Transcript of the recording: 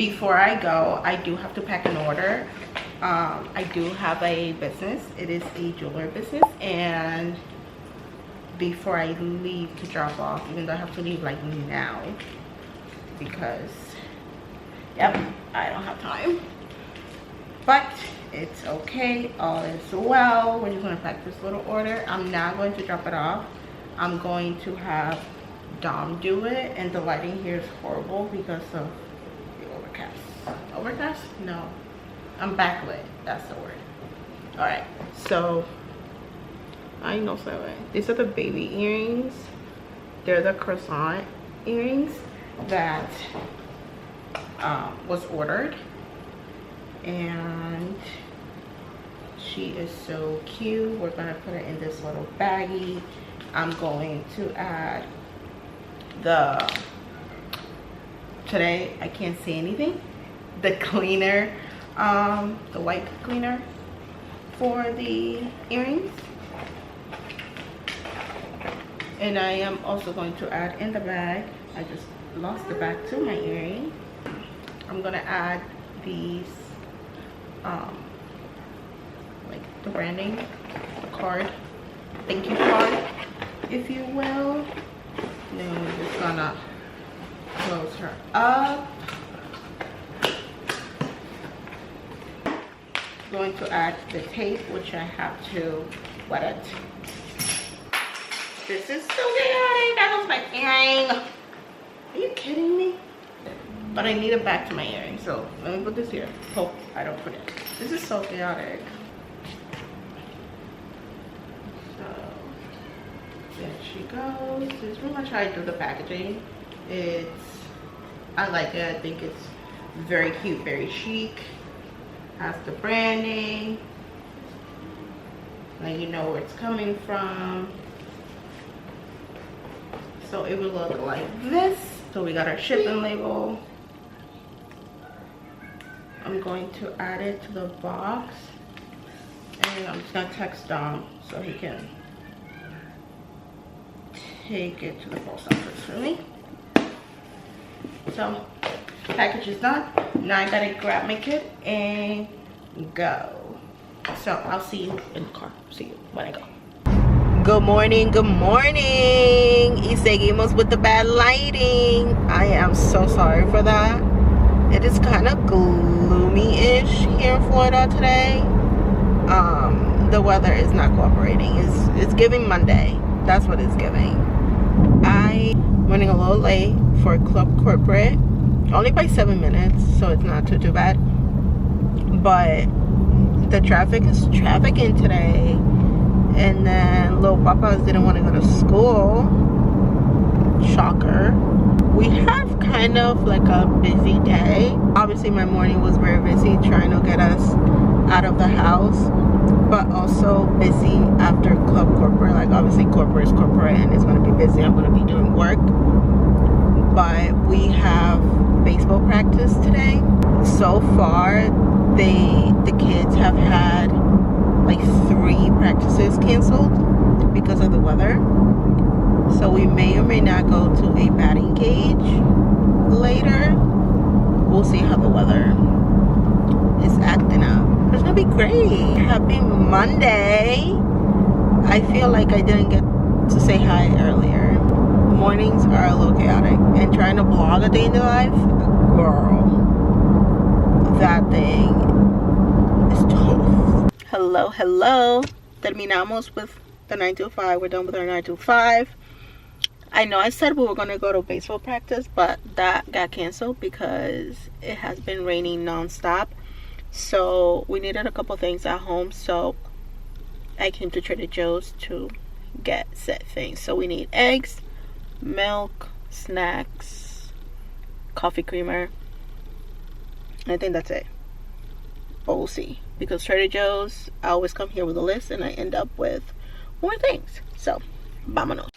before I go, I do have to pack an order. I do have a business. It is a jeweler business, and before I leave to drop off, even though I have to leave like now because yep, I don't have time, but it's okay, all is well. We're just gonna pack this little order. I'm not going to drop it off. I'm going to have Dom do it, and the lighting here is horrible because of the overcast. No, I'm backlit, that's the word. All right, so I know 7. These are the baby earrings. They're the croissant earrings that was ordered, and she is so cute. We're gonna put it in this little baggie. I'm going to add today I can't see anything, the cleaner, the white cleaner for the earrings. And I am also going to add in the bag, I just lost the bag to my earring, I'm gonna add these like the branding, the card, thank you card, if you will. Then we're just gonna close her up. Going to add the tape, which I have to wet it. This is so chaotic. That was my earring. Are you kidding me? But I need it back to my earring, so let me put this here. Hope I don't forget. This is so chaotic. So there she goes. This is pretty much how I do the packaging. I like it. I think it's very cute, very chic. Has the branding. Now you know where it's coming from. So it would look like this. So we got our shipping label. I'm going to add it to the box, and I'm just gonna text Dom so he can take it to the post office for me. So package is done. Now I gotta grab my kit and go. So I'll see you in the car. See you when I go. Good morning, good morning. Y seguimos with the bad lighting. I am so sorry for that. It is kind of gloomy-ish here in Florida today. The weather is not cooperating. It's giving Monday. That's what it's giving. I'm running a little late for Club Corporate. Only by 7 minutes, so it's not too bad. But the traffic is trafficking today. And then little papas didn't want to go to school. Shocker. We have kind of like a busy day. Obviously my morning was very busy trying to get us out of the house, but also busy after Club Corporate. Like obviously corporate is corporate and it's going to be busy. I'm going to be doing work. But we have baseball practice today. So far the kids have had like 3 practices canceled because of the weather. So we may or may not go to a batting cage later. We'll see how the weather is acting up. It's gonna be great. Happy Monday. I feel like I didn't get to say hi earlier. Mornings are a little chaotic, and trying to vlog a day in the life, girl, that thing is tough. Hello. Terminamos with the 9 to 5. We're done with our 9 to 5. I know I said we were going to go to baseball practice, but that got canceled because it has been raining non-stop. So we needed a couple things at home, so I came to Trader Joe's to get set things. So we need eggs, milk, snacks, coffee creamer. I think that's it. But we'll see. Because Trader Joe's, I always come here with a list and I end up with more things. So, vámonos.